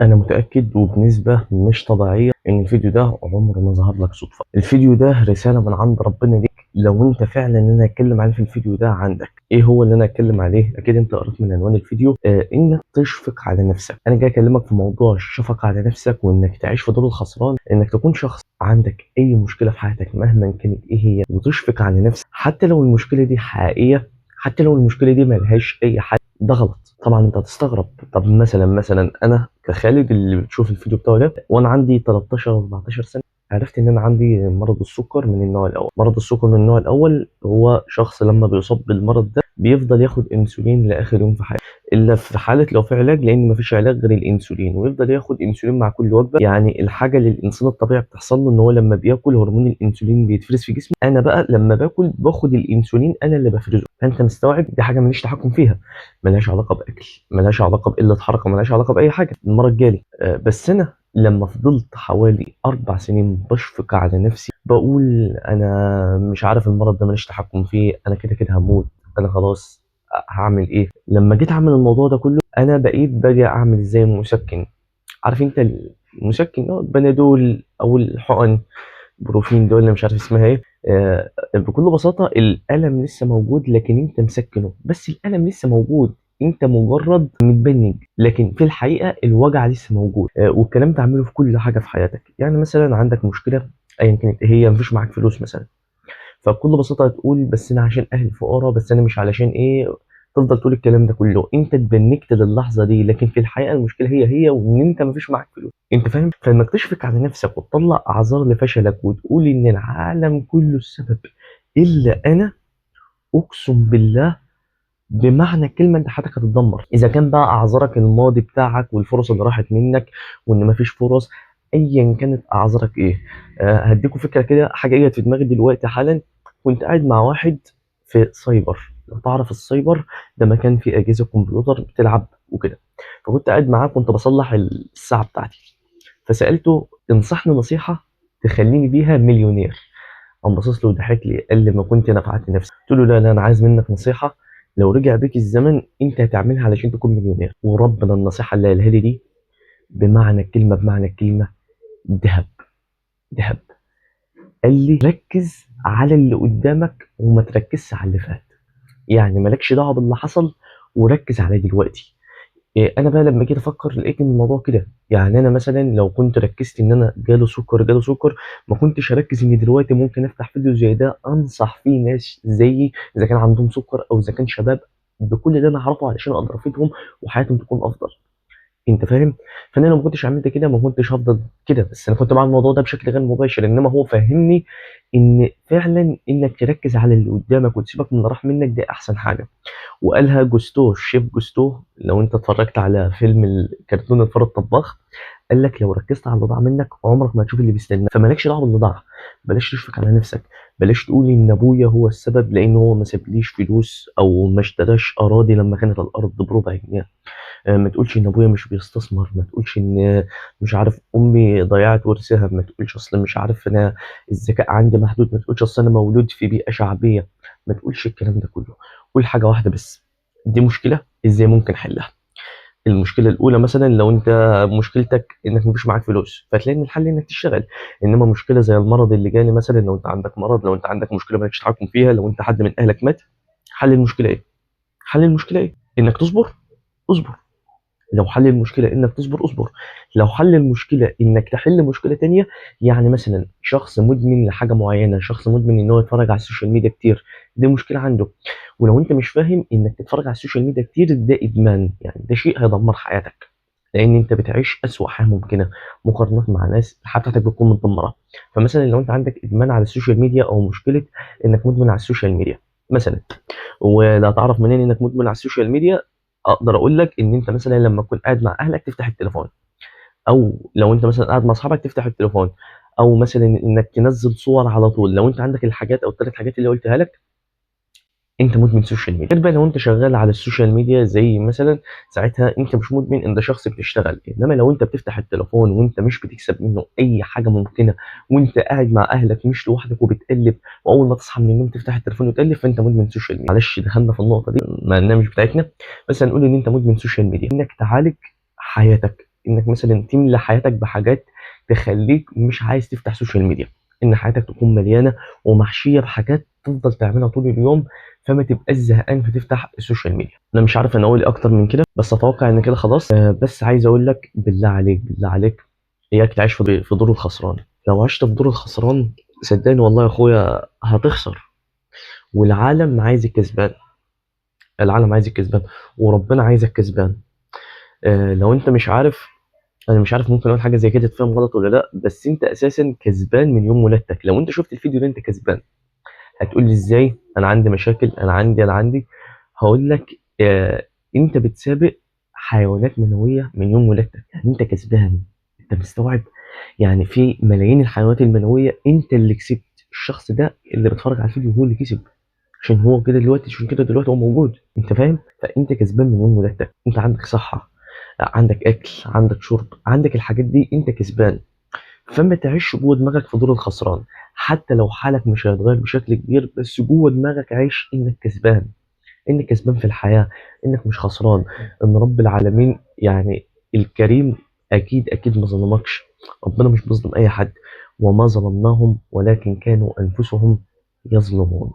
أنا متأكد وبنسبة مش طبيعية إن الفيديو ده عمره ما ظهر لك صدفة. الفيديو ده رسالة من عند ربنا ليك. لو أنت فعلا أنا هتكلم عليه في الفيديو ده عندك إيه هو اللي أنا هتكلم عليه؟ أكيد أنت قريت من عنوان الفيديو إنك تشفق على نفسك. أنا جاي أكلمك في موضوع الشفقة على نفسك، وإنك تعيش في دور الخسران، إنك تكون شخص عندك أي مشكلة في حياتك مهما كانت إيه هي، وتشفق على نفسك حتى لو المشكلة دي حقيقية، حتى لو المشكلة دي ملهاش أي حل. ده غلط. طبعا انت هتستغرب، طب مثلا انا كخالد اللي بتشوف الفيديو بتاعه ده وانا عندي 13 14 سنه عرفت ان انا عندي مرض السكر من النوع الاول. مرض السكر من النوع الاول هو شخص لما بيصاب بالمرض ده بيفضل ياخد انسولين لاخر يوم في حياته، الا في حاله لو في علاج، لان مفيش علاج غير الانسولين، ويفضل ياخد انسولين مع كل وجبه. يعني الحاجه اللي الانسان الطبيعي بتحصل له ان هو لما بياكل هرمون الانسولين بيتفرز في جسمه. انا بقى لما باكل باخد الانسولين انا اللي بفرزه. فانت مستوعب دي حاجه ماليش تحكم فيها، ملهاش علاقه باكل، ملهاش علاقه بقله حركه، ملهاش علاقه باي حاجه. المرض جالي. بس انا لما فضلت حوالي 4 سنين بشفق على نفسي بقول انا مش عارف المرض ده ماليش تحكم فيه، انا كده كده هموت، انا خلاص هعمل ايه؟ لما جيت اعمل الموضوع ده كله انا بقيت باجي اعمل زي مسكن. عارف انت المسكن البنادول او الحقن بروفين دول اللي مش عارف اسمها ايه. بكل بساطه الالم لسه موجود لكن انت مسكنه، بس الالم لسه موجود، انت مجرد متبنج، لكن في الحقيقه الوجع لسه موجود. والكلام ده اعمله في كل حاجه في حياتك. يعني مثلا عندك مشكله ايا كانت إيه هي، مفيش معاك فلوس مثلا، فبكل بساطه هتقول بس انا عشان اهلي فقراء، بس انا مش علشان ايه، تفضل تقول الكلام ده كله. انت اتبنكت للحظه دي، لكن في الحقيقه المشكله هي وان انت مفيش معاك فلوس. انت فاهم؟ فانك تشفق على نفسك وتطلع اعذار لفشلك وتقول ان العالم كله السبب الا انا، اقسم بالله بمعنى الكلمه انت حياتك هتتدمر. اذا كان بقى اعذارك الماضي بتاعك والفرص اللي راحت منك وان مفيش فرص، ايا كانت اعذارك ايه. هديكوا فكره كده، حاجه جت في دماغي دلوقتي حالا. كنت قاعد مع واحد في سايبر. لو تعرف السايبر ده مكان فيه اجهزه كمبيوتر بتلعب وكده. فكنت قاعد معاه كنت بصلح الساعه بتاعتي، فسالته انصحني نصيحه تخليني بيها مليونير. قام باصص له وضحك لي قال لي ما كنت نفعت نفسي. قلت له لا لا، انا عايز منك نصيحه لو رجع بيك الزمن انت هتعملها علشان تكون مليونير. وربنا النصيحه اللي قالها لي دي بمعنى الكلمه بمعنى الكلمه ذهب. ذهب. قال لي ركز على اللي قدامك وما تركزش على اللي فات. يعني مالكش دعوه باللي حصل وركز على دلوقتي. انا بقى لما جيت افكر لقيت ان الموضوع كده. يعني انا مثلا لو كنت ركزت ان انا جاله سكر ما كنتش هركز ان دلوقتي ممكن افتح فيديو زي ده انصح فيه ناس زيي اذا كان عندهم سكر او اذا كان شباب بكل اللي انا اعرفه علشان اقدر افيدهم وحياتهم تكون افضل. انت فاهم؟ فانا لو ما كنتش عملت كده ما كنتش هفضل كده. بس انا كنت بعمل الموضوع ده بشكل غير مباشر، انما هو فهمني ان فعلا انك تركز على اللي قدامك وتسيبك من اللي راح منك دي احسن حاجه. وقالها جوستو، الشيف جوستو، لو انت اتفرجت على فيلم الكرتون الفار الطباخ، قال لك لو ركزت على اللي ضاع منك عمرك ما هتشوف اللي بيستناك. فمالكش دعوه باللي ضاع، بلاش تشفق على نفسك، بلاش تقول ان ابويا هو السبب لان هو ما سابليش فلوس او ما اشتراش اراضي لما كانت الارض بربع جنيه. ما تقولش ان ابويا مش بيستثمر، ما تقولش ان مش عارف امي ضيعت ورثها، ما تقولش اصل مش عارف انا الذكاء عندي محدود، ما تقولش اصل انا مولود في بيئه شعبيه. ما تقولش الكلام ده كله. قول حاجه واحده بس، دي مشكله ازاي ممكن احلها. المشكله الاولى مثلا لو انت مشكلتك انك مفيش معاك فلوس فتلاقي ان الحل انك تشتغل. انما مشكله زي المرض اللي جالي مثلا، لو انت عندك مرض، لو انت عندك مشكله مالكش تحكم فيها، لو انت حد من اهلك مات، حل المشكله ايه؟ حل المشكله ايه؟ انك تصبر. اصبر. لو حل المشكلة إنك تصبر اصبر. لو حل المشكلة إنك تحل مشكلة تانية، يعني مثلا شخص مدمن لحاجة معينة، شخص مدمن إن هو يتفرج على السوشيال ميديا كتير، دي مشكلة عنده. ولو أنت مش فاهم إنك تتفرج على السوشيال ميديا كتير ده إدمان، يعني ده شيء هيدمر حياتك، لأن أنت بتعيش أسوأ حياة ممكنة مقارنة مع ناس الحياة بتاعتك بتكون متدمرة. فمثلا لو أنت عندك إدمان على السوشيال ميديا أو مشكلة إنك مدمن على السوشيال ميديا مثلا، ولا تعرف منين إنك مدمن على السوشيال ميديا، اقدر اقول لك ان انت مثلا لما تكون قاعد مع اهلك تفتح التليفون، او لو انت مثلا قاعد مع اصحابك تفتح التليفون، او مثلا انك تنزل صور على طول. لو انت عندك الحاجات او ال3 حاجات اللي قلتها لك انت مدمن سوشيال ميديا. غير بقى لو انت شغال على السوشيال ميديا زي مثلا، ساعتها انت مش مدمن، انت شخص بتشتغل. انما لو انت بتفتح التليفون وانت مش بتكسب منه اي حاجه ممكنه، وانت قاعد مع اهلك مش لوحدك وبتقلب، واول ما تصحى من النوم تفتح التليفون وتقلب، فانت مدمن سوشيال ميديا. معلش دخلنا في النقطه دي مع انها مش بتاعتنا، بس هنقول ان انت مدمن سوشيال ميديا. انك تعالج حياتك انك مثلا تملى حياتك بحاجات تخليك مش عايز تفتح سوشيال ميديا، ان حياتك تكون مليانه ومحشيه بحاجات تفضل تعملها طول اليوم، فما تبقاش زهقان فتفتح السوشيال ميديا. انا مش عارف انا اقول إيه اكتر من كده، بس اتوقع ان كده خلاص. بس عايز اقول لك بالله عليك بالله عليك، اياك تعيش في دور الخسران. لو عشت في دور الخسران صدقني والله يا اخويا هتخسر، والعالم عايز الكسبان. العالم عايز الكسبان، وربنا عايزك كسبان. لو انت مش عارف، انا مش عارف ممكن اقول حاجه زي كده تفهم غلط ولا لا، بس انت اساسا كسبان من يوم ولادتك. لو انت شفت الفيديو ده انت كسبان. هتقول لي ازاي؟ انا عندي مشاكل، انا عندي. هقول لك انت بتسابق حيوانات منويه من يوم ولادتك، يعني انت كسبان. انت مستوعب؟ يعني في ملايين الحيوانات المنويه انت اللي كسبت. الشخص ده اللي بيتفرج على الفيديو هو اللي كسب، عشان هو كده دلوقتي، عشان كده دلوقتي هو موجود. انت فاهم؟ فانت كسبان من يوم ولادتك. انت عندك صحه، عندك اكل، عندك شرب، عندك الحاجات دي، انت كسبان. فما تعيش جوه دماغك في دور الخسران. حتى لو حالك مش هيتغير بشكل كبير، بس جوه دماغك عيش انك كسبان، انك كسبان في الحياه، انك مش خسران، ان رب العالمين يعني الكريم اكيد اكيد ما ظلمكش. ربنا مش بيظلم اي حد، وما ظلمناهم ولكن كانوا انفسهم يظلمون.